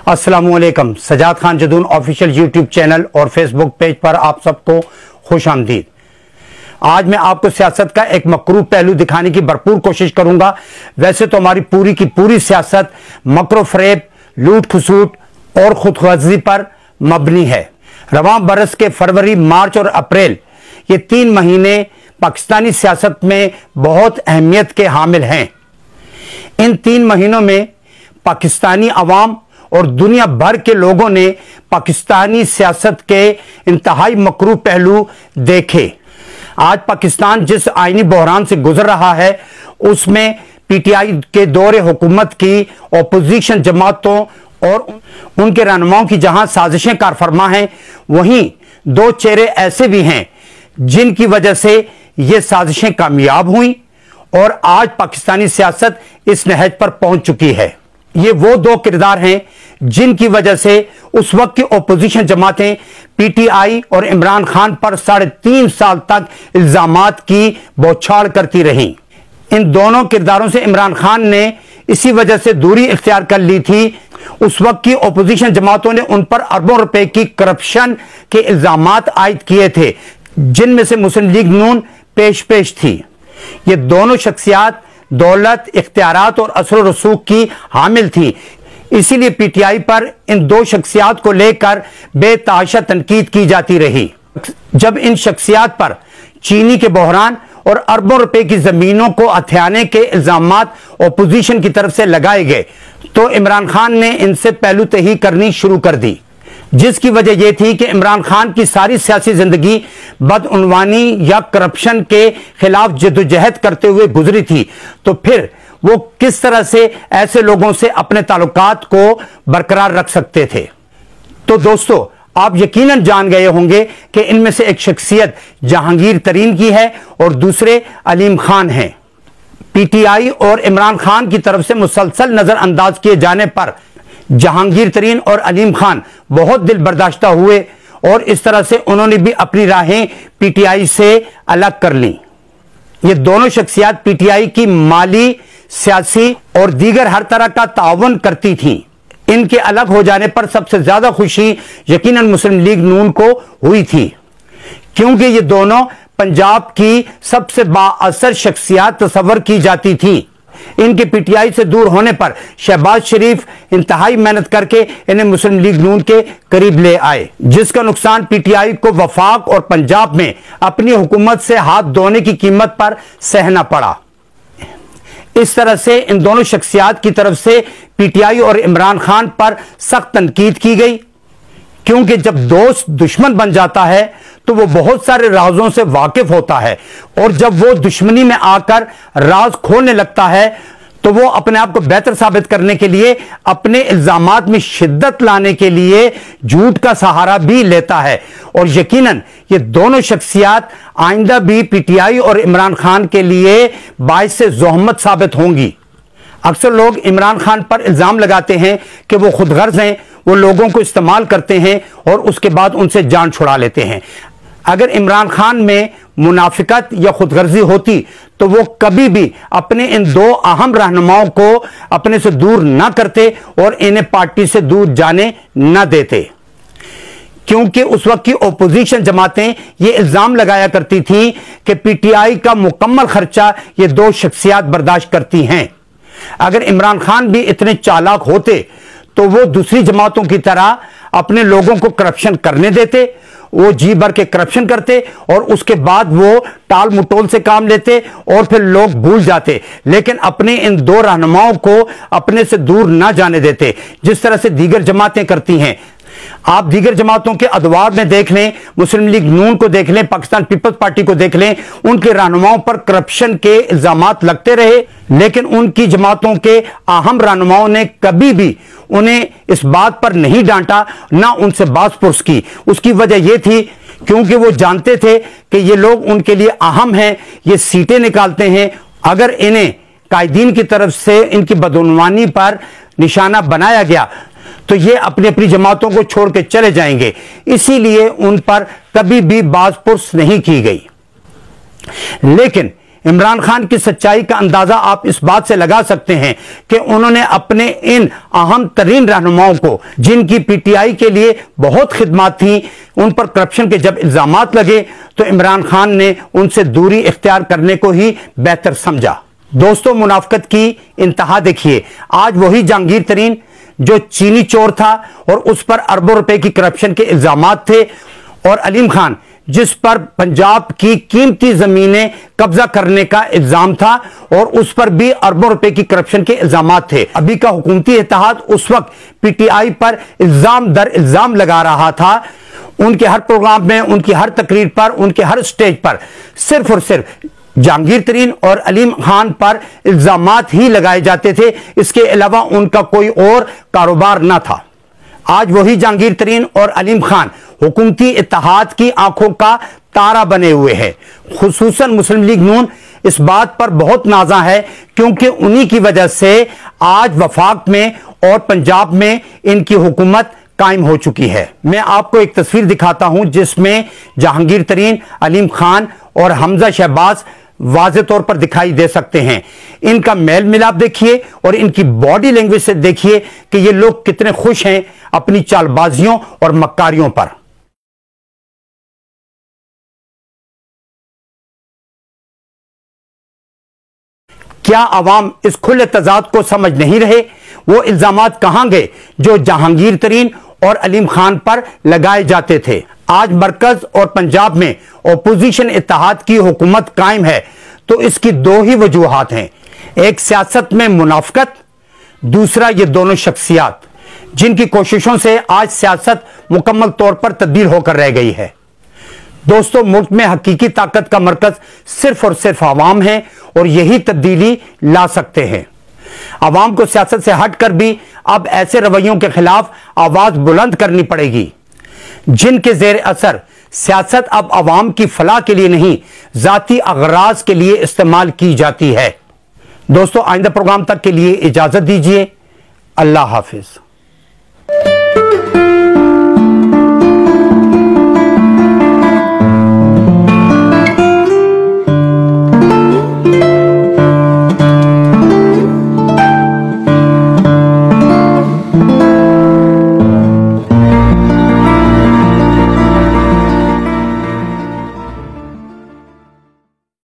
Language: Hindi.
अस्सलामुअलैकुम। Sajjad Khan Jadoon official YouTube channel और फेसबुक पेज पर आप सबको खुश आमदीद। आज मैं आपको सियासत का एक मकरूह पहलू दिखाने की भरपूर कोशिश करूंगा। वैसे तो हमारी पूरी की पूरी सियासत मकरो फरेब, लूट खसूट और खुदगर्जी पर मबनी है। रवां बरस के फरवरी, मार्च और अप्रैल ये 3 महीने पाकिस्तानी सियासत में बहुत अहमियत के हामिल हैं। इन 3 महीनों में पाकिस्तानी अवाम और दुनिया भर के लोगों ने पाकिस्तानी सियासत के इंतहाई मकरूह पहलू देखे। आज पाकिस्तान जिस आईनी बहरान से गुजर रहा है उसमें पीटीआई के दौरे हुकूमत की अपोजिशन जमातों और उनके रहनुमाओं की जहां साजिशें कारफरमा हैं, वहीं 2 चेहरे ऐसे भी हैं जिनकी वजह से ये साजिशें कामयाब हुई और आज पाकिस्तानी सियासत इस नहज पर पहुंच चुकी है। ये वो 2 किरदार हैं जिनकी वजह से उस वक्त की ओपोजिशन जमातें पीटीआई और इमरान खान पर 3.5 साल तक इल्जामात की बौछार करती रहीं। इन दोनों किरदारों से इमरान खान ने इसी वजह से दूरी इख्तियार कर ली थी। उस वक्त की ओपोजिशन जमातों ने उन पर अरबों रुपए की करप्शन के इल्जामात आयद किए थे, जिनमें से मुस्लिम लीग नून पेश थी। ये दोनों शख्सियात दौलत, इख्तियारात और असर रसूख की हामिल थी। इसीलिए पीटीआई पर इन 2 शख्सियात को लेकर बेतहाशा तनकीद की जाती रही। जब इन शख्सियात पर चीनी के बहरान और अरबों रुपए की जमीनों को हथियाने के इल्जामात ओपोजिशन की तरफ से लगाए गए तो इमरान खान ने इनसे पहलूतही करनी शुरू कर दी, जिसकी वजह यह थी कि इमरान खान की सारी सियासी जिंदगी बदउनवानी या करप्शन के खिलाफ जद्दोजहद करते हुए गुजरी थी। तो फिर वो किस तरह से ऐसे लोगों से अपने ताल्लुकात को बरकरार रख सकते थे। तो दोस्तों, आप यकीनन जान गए होंगे कि इनमें से एक शख्सियत जहांगीर तरीन की है और दूसरे अलीम खान हैं। पीटीआई और इमरान खान की तरफ से मुसलसल नजरअंदाज किए जाने पर जहांगीर तरीन और अलीम खान बहुत दिल बर्दाश्ता हुए और इस तरह से उन्होंने भी अपनी राहें पीटीआई से अलग कर ली। ये दोनों शख्सियात पीटीआई की माली, सियासी और दीगर हर तरह का ताउन करती थीं। इनके अलग हो जाने पर सबसे ज्यादा खुशी यकीनन मुस्लिम लीग नून को हुई थी, क्योंकि ये दोनों पंजाब की सबसे बाअसर शख्सियात तस्वर की जाती थी। इनके पीटीआई से दूर होने पर शहबाज शरीफ इंतहाई मेहनत करके इन्हें मुस्लिम लीग नून के करीब ले आए, जिसका नुकसान पीटीआई को वफाक और पंजाब में अपनी हुकूमत से हाथ धोने की कीमत पर सहना पड़ा। इस तरह से इन दोनों शख्सियात की तरफ से पीटीआई और इमरान खान पर सख्त तनकीद की गई, क्योंकि जब दोस्त दुश्मन बन जाता है तो वो बहुत सारे राजों से वाकिफ होता है और जब वो दुश्मनी में आकर राज खोलने लगता है तो वो अपने आप को बेहतर साबित करने के लिए, अपने इल्जामात में शिद्दत लाने के लिए झूठ का सहारा भी लेता है। और यकीनन ये दोनों शख्सियात आइंदा भी पीटीआई और इमरान खान के लिए बाइस से ज़ोहमत साबित होंगी। अक्सर लोग इमरान खान पर इल्जाम लगाते हैं कि वो खुदगर्ज हैं, वो लोगों को इस्तेमाल करते हैं और उसके बाद उनसे जान छुड़ा लेते हैं। अगर इमरान खान में मुनाफिकत या खुदगर्जी होती तो वो कभी भी अपने इन 2 अहम रहनुमाओं को अपने से दूर ना करते और इन्हें पार्टी से दूर जाने ना देते, क्योंकि उस वक्त की ओपोजिशन जमातें ये इल्जाम लगाया करती थी कि पीटीआई का मुकम्मल खर्चा ये 2 शख्सियात बर्दाश्त करती हैं। अगर इमरान खान भी इतने चालाक होते तो वो दूसरी जमातों की तरह अपने लोगों को करप्शन करने देते, वो जी भर के करप्शन करते और उसके बाद वो टाल मटोल से काम लेते और फिर लोग भूल जाते, लेकिन अपने इन 2 रहनुमाओं को अपने से दूर ना जाने देते, जिस तरह से दीगर जमातें करती हैं। आप दीगर जमातों के अदवार में देख लें, मुस्लिम लीग नून को देख लें, पाकिस्तान पीपल्स पार्टी को देख लें, उनके रहनुमाओं पर करप्शन के इल्जामात लगते रहे, लेकिन उनकी जमातों के अहम रहनुमाओं ने कभी भी उन्हें इस बात पर नहीं डांटा, ना उनसे बात पुरस की। उसकी वजह यह थी क्योंकि वो जानते थे कि ये लोग उनके लिए अहम हैं, ये सीटें निकालते हैं। अगर इन्हें कायदीन की तरफ से इनकी बदउनवानी पर निशाना बनाया गया तो ये अपनी अपनी जमातों को छोड़ के चले जाएंगे, इसीलिए उन पर कभी भी बात पुरस नहीं की गई। लेकिन इमरान खान की सच्चाई का अंदाजा आप इस बात से लगा सकते हैं कि उन्होंने अपने इन अहम तरीन रहनुमाओं को, जिनकी पीटीआई के लिए बहुत खिदमत थी, उन पर करप्शन के जब इल्जामात लगे तो इमरान खान ने उनसे दूरी इख्तियार करने को ही बेहतर समझा। दोस्तों, मुनाफिकत की इंतहा देखिए। आज वही जहांगीर तरीन जो चीनी चोर था और उस पर अरबों रुपए की करप्शन के इल्जामात थे, और अलीम खान जिस पर पंजाब की कीमती जमीनें कब्जा करने का इल्जाम था और उस पर भी अरबों रुपए की करप्शन के इल्जामात थे। अभी का हुकूमती इत्तेहाद उस वक्त पीटीआई पर इल्जाम दर इल्जाम लगा रहा था। उनके हर प्रोग्राम में, उनकी हर तकरीर पर, उनके हर स्टेज पर सिर्फ और सिर्फ जहांगीर तरीन और अलीम खान पर इल्जामात ही लगाए जाते थे। इसके अलावा उनका कोई और कारोबार न था। आज वही जहांगीर तरीन और अलीम खान हुकूमती इत्तेहाद की आंखों का तारा बने हुए हैं। खुसूसन मुस्लिम लीग नून इस बात पर बहुत नाज़ा है, क्योंकि उन्हीं की वजह से आज वफाक में और पंजाब में इनकी हुकूमत कायम हो चुकी है। मैं आपको एक तस्वीर दिखाता हूं जिसमें जहांगीर तरीन, अलीम खान और हमजा शहबाज वाज़े तौर पर दिखाई दे सकते हैं। इनका मेल मिलाप देखिए और इनकी बॉडी लैंग्वेज से देखिए कि ये लोग कितने खुश हैं अपनी चालबाजियों और मक्कारियों पर। क्या अवाम इस खुले तजाद को समझ नहीं रहे? वो इल्जामात कहां गए जो जहांगीर तरीन और अलीम खान पर लगाए जाते थे? आज मरकज और पंजाब में ओपोजिशन इत्तेहाद की हुकूमत कायम है, तो इसकी दो ही वजूहात हैं। एक सियासत में मुनाफिकत, दूसरा ये दोनों शख्सियात जिनकी कोशिशों से आज सियासत मुकम्मल तौर पर तब्दील होकर रह गई है। दोस्तों, मुल्क में हकीकी ताकत का मरकज सिर्फ और सिर्फ आवाम है और यही तब्दीली ला सकते हैं। आवाम को सियासत से हटकर भी अब ऐसे रवैयों के खिलाफ आवाज बुलंद करनी पड़ेगी जिनके जेर असर सियासत अब आवाम की फलाह के लिए नहीं, जाती अगराज के लिए इस्तेमाल की जाती है। दोस्तों, आइंदा प्रोग्राम तक के लिए इजाजत दीजिए। अल्लाह हाफिज।